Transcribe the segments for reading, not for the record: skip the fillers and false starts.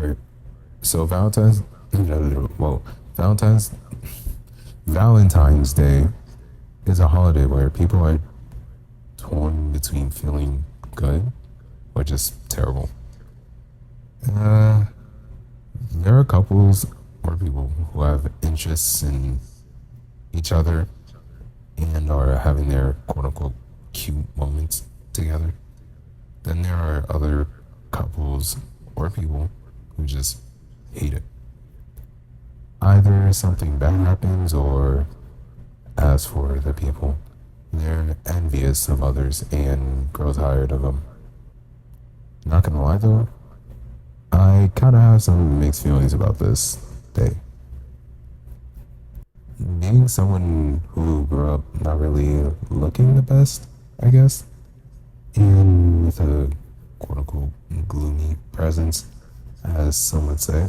Alright, so well, Valentine's Valentine's Day is a holiday where people are torn between feeling good or just terrible. Uh, there are couples or people who have interests in each other and are having their quote unquote cute moments together. Then there are other couples or people who just hate it. Either something bad happens or, as for the people, they're envious of others and grow tired of them. Not gonna lie though, I kinda have some mixed feelings about this day. Being someone who grew up not really looking the best, I guess, and with a quote unquote gloomy presence, as some would say,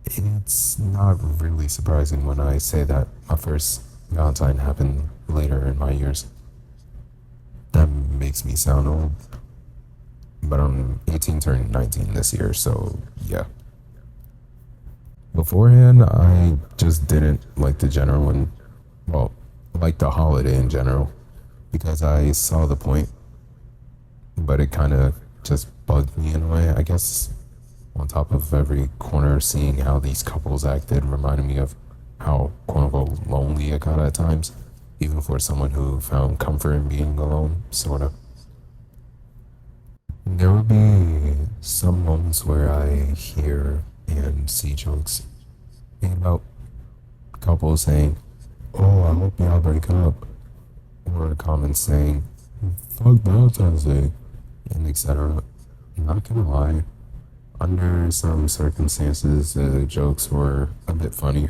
it's not really surprising when I say that my first Valentine happened later in my years. That makes me sound old, but I'm 18 turning 19 this year, so yeah. Beforehand, I just didn't like the general and, well, like the holiday in general, because I saw the point, but it kind of just bugged me in a way, I guess. On top of every corner, seeing how these couples acted reminded me of how quote unquote lonely it got at times, even for someone who found comfort in being alone, sort of. There would be some moments where I hear and see jokes about couples saying, "Oh, I hope y'all break up," or comments saying, "Fuck Valentine's Day," and etc. Not gonna lie, under some circumstances, the jokes were a bit funny.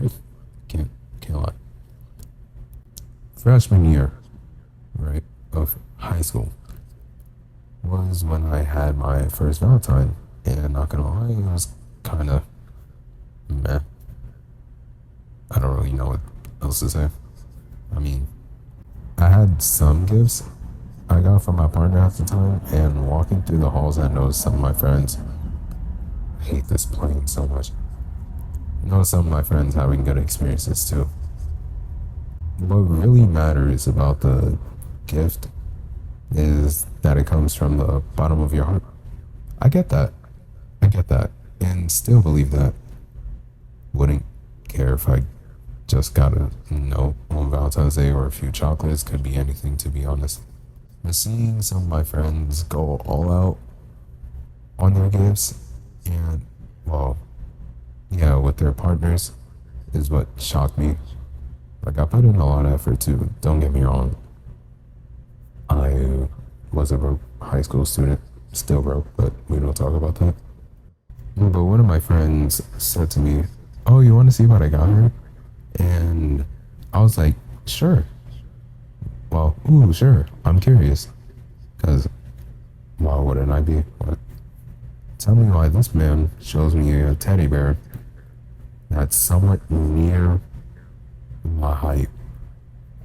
Can't can't lie. Freshman year, right, of high school was when I had my first Valentine, and not gonna lie, it was kind of meh. I don't really know what else to say. I mean, I had some gifts I got from my partner at the time, and walking through the halls, I noticed some of my friends. I hate this plane so much. I know some of my friends having good experiences too. What really matters about the gift is that it comes from the bottom of your heart. I get that. I get that. And still believe that. Wouldn't care if I just got a note on Valentine's Day or a few chocolates. Could be anything, to be honest. But seeing some of my friends go all out on their gifts and, well, yeah, with their partners is what shocked me. Like, I put in a lot of effort too, don't get me wrong. I was a broke high school student, still broke, but we don't talk about that. But one of my friends said to me, "Oh, you want to see what I got her?" And I was like, "Sure." Well, ooh, sure. I'm curious. Because why wouldn't I be? What? Tell me why this man shows me a teddy bear that's somewhat near my height.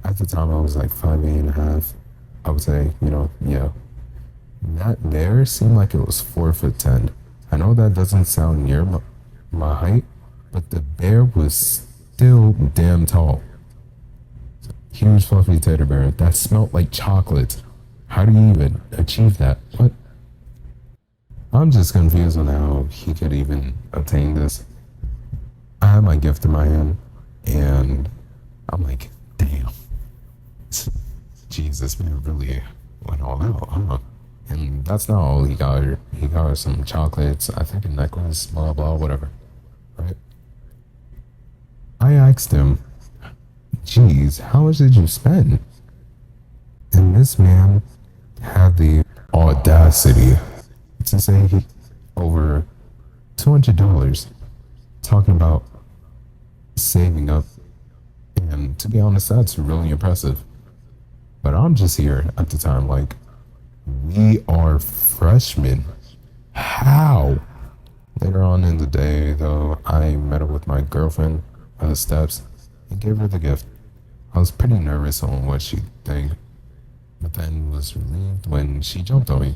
At the time, I was like 5'8.5". I would say, yeah. That bear seemed like it was 4'10". I know that doesn't sound near my height, but the bear was still damn tall. Huge fluffy teddy bear that smelled like chocolate. How do you even achieve that? What? I'm just confused on how he could even obtain this. I had my gift in my hand, and I'm like, damn. Jesus, man, really went all out, huh? And that's not all he got her. He got her some chocolates, I think a necklace, blah, blah, whatever. Right? I asked him, "Geez, how much did you spend?" And this man had the audacity to say over $200, talking about saving up. And to be honest, that's really impressive. But I'm just here at the time like, we are freshmen. How? Later on in the day, though, I met up with my girlfriend by the steps and gave her the gift. I was pretty nervous on what she'd think, but then was relieved when she jumped on me.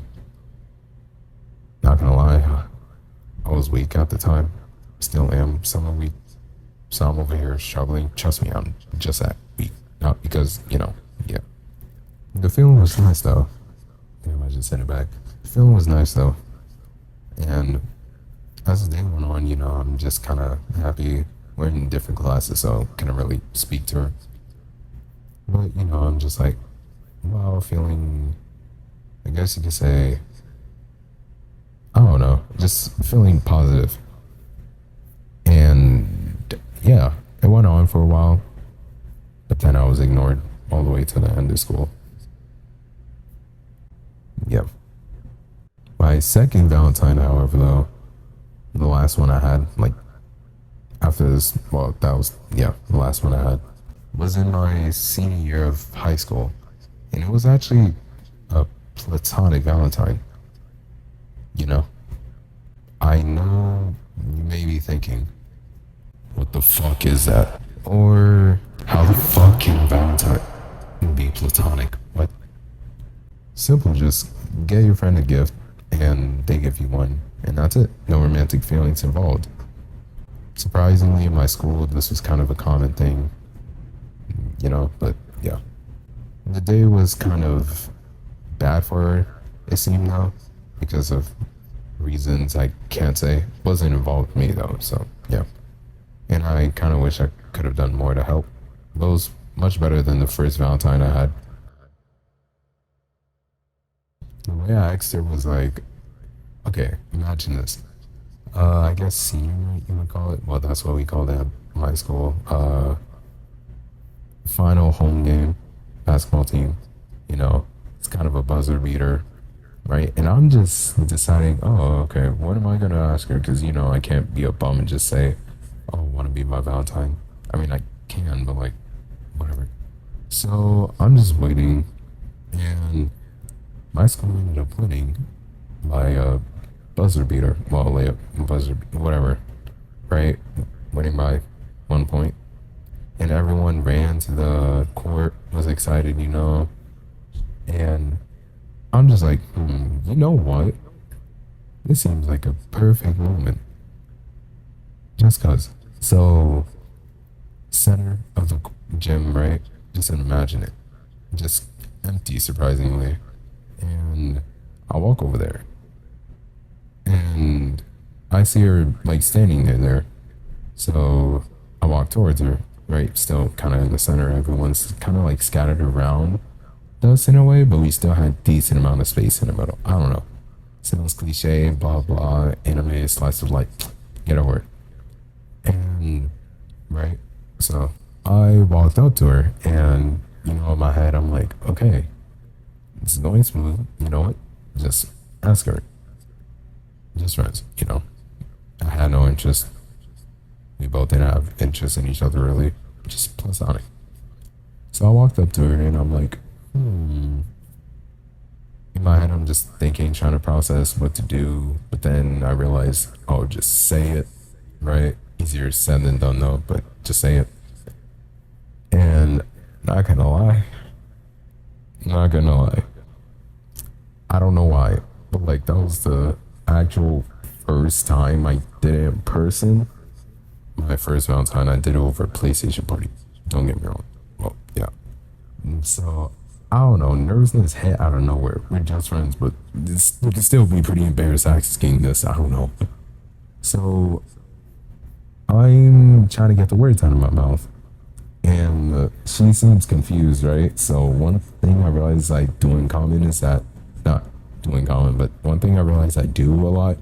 Not gonna lie, I was weak at the time. Still am somewhat weak. So I'm over here struggling. Trust me, I'm just that weak. Not because, yeah. The feeling was nice though. Damn, I just sent it back. The feeling was nice though. And as the day went on, I'm just kind of happy. We're in different classes, so couldn't really speak to her. But, I'm just like, wow, feeling, I guess you could say, I don't know, just feeling positive. And yeah, it went on for a while, but then I was ignored all the way to the end of school. Yep. My second Valentine, however, though, the last one I had, like after this, well, that was, yeah, the last one I had, was in my senior year of high school. And it was actually a platonic Valentine, you know? I know you may be thinking, what the fuck is that? Or how the fuck can Valentine be platonic? What? Simple, just get your friend a gift and they give you one, and that's it. No romantic feelings involved. Surprisingly, in my school, this was kind of a common thing, but yeah. The day was kind of bad for her, it seemed though, because of reasons I can't say. Wasn't involved with me though, so yeah. And I kind of wish I could have done more to help. But it was much better than the first Valentine I had. The way I asked her was like, okay, imagine this. I guess senior night you would call it. Well, that's what we call that in my school. Final home game, basketball team. It's kind of a buzzer beater, right? And I'm just deciding, oh, okay, what am I gonna ask her? Because I can't be a bum and just say, oh, want to be my Valentine. I mean, I can, but like, whatever. So I'm just waiting, and my school ended up winning by a buzzer beater. Well, layup, buzzer, whatever, right? Winning by 1 point. And everyone ran to the court, was excited, And I'm just like, you know what? This seems like a perfect moment. Just cause. So, center of the gym, right? Just imagine it. Just empty, surprisingly. And I walk over there. And I see her, like, standing there. So, I walk towards her, right? Still kind of in the center. Everyone's kind of, like, scattered around us in a way, but we still had decent amount of space in the middle. I don't know. Sounds cliche, blah, blah, anime, slice of life. Get over it. And right, so I walked up to her, and in my head, I'm like, okay, this is going smooth. You know what? Just ask her. Just friends. I had no interest. We both didn't have interest in each other really. Just platonic. So I walked up to her, and I'm like, In my head, I'm just thinking, trying to process what to do. But then I realized, oh, just say it, right? Easier said than done, though, but just say it. And not gonna lie, I don't know why, but like that was the actual first time I did it in person. My first Valentine, I did it over a PlayStation party. Don't get me wrong. Well, yeah. And so I don't know, nervousness hit out of nowhere. We're just friends, but this would still be pretty embarrassed asking this. I don't know. So I'm trying to get the words out of my mouth, and she seems confused, right? So one thing I realized I do in common is that, not doing common, but one thing I realized I do a lot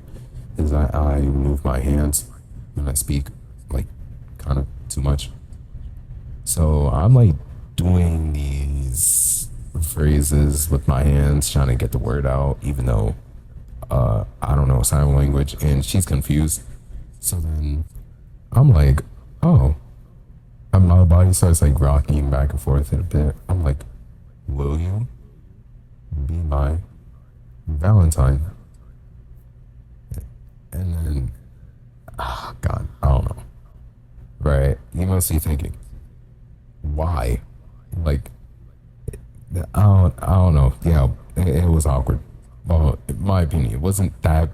is that I move my hands when I speak, like kind of too much. So I'm like doing these phrases with my hands, trying to get the word out, even though I don't know sign language, and she's confused. So then I'm like, oh, and my body starts like rocking back and forth in a bit. I'm like, will you be my Valentine? And then, oh God, I don't know. Right? You must be thinking, why? Like, I don't know. Yeah, it was awkward. Well, in my opinion, it wasn't that.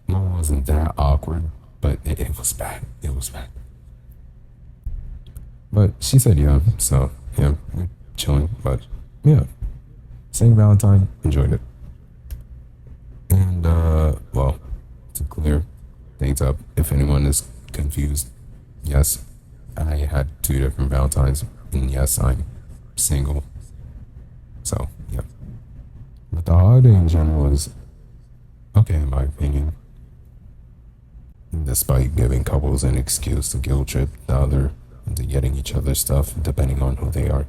Well, wasn't that awkward, but it was bad. It was bad. But she said yeah, so yeah, we're chilling. But yeah, St. Valentine, enjoyed it. And well, to clear things up, if anyone is confused, yes, I had two different Valentines, and yes, I'm single. So yeah, but the holiday in general is okay in my opinion. Despite giving couples an excuse to guilt trip the other into getting each other stuff, depending on who they are.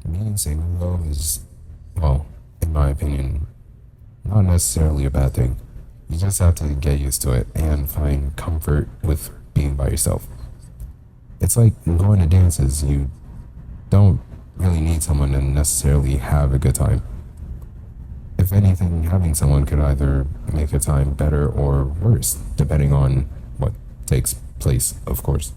Being single though is, well, in my opinion, not necessarily a bad thing. You just have to get used to it and find comfort with being by yourself. It's like going to dances. You don't really need someone to necessarily have a good time. If anything, having someone could either make a time better or worse, depending on what takes place, of course.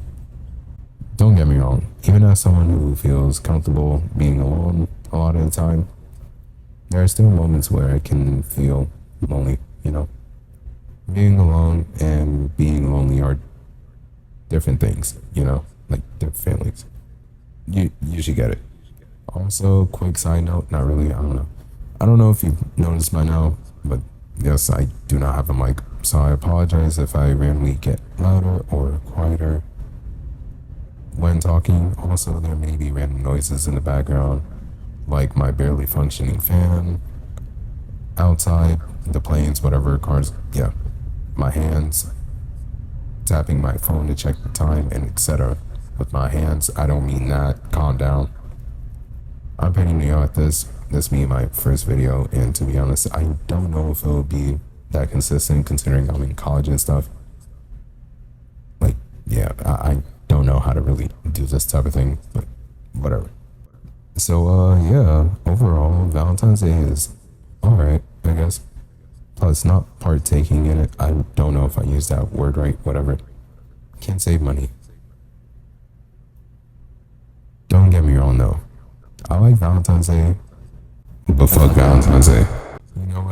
Don't get me wrong, even as someone who feels comfortable being alone a lot of the time, there are still moments where I can feel lonely, you know? Being alone and being lonely are different things, you know? Like different feelings. You should get it. Also, quick side note, not really, I don't know. I don't know if you've noticed by now, but yes, I do not have a mic, so I apologize if I randomly get louder or quieter when talking. Also, there may be random noises in the background, like my barely functioning fan, outside, the planes, whatever, cars, yeah, my hands, tapping my phone to check the time, and etc. With my hands, I don't mean that, calm down. I'm pretty new at this. This being my first video, and to be honest, I don't know if it'll be that consistent considering I'm in college and stuff. Like, yeah, I don't know how to really do this type of thing, but whatever. So, yeah, overall, Valentine's Day is alright, I guess. Plus, not partaking in it. I don't know if I used that word right, whatever. Can't save money. Don't get me wrong, though. I like Valentine's Day, but fuck Valentine's Day. You know what?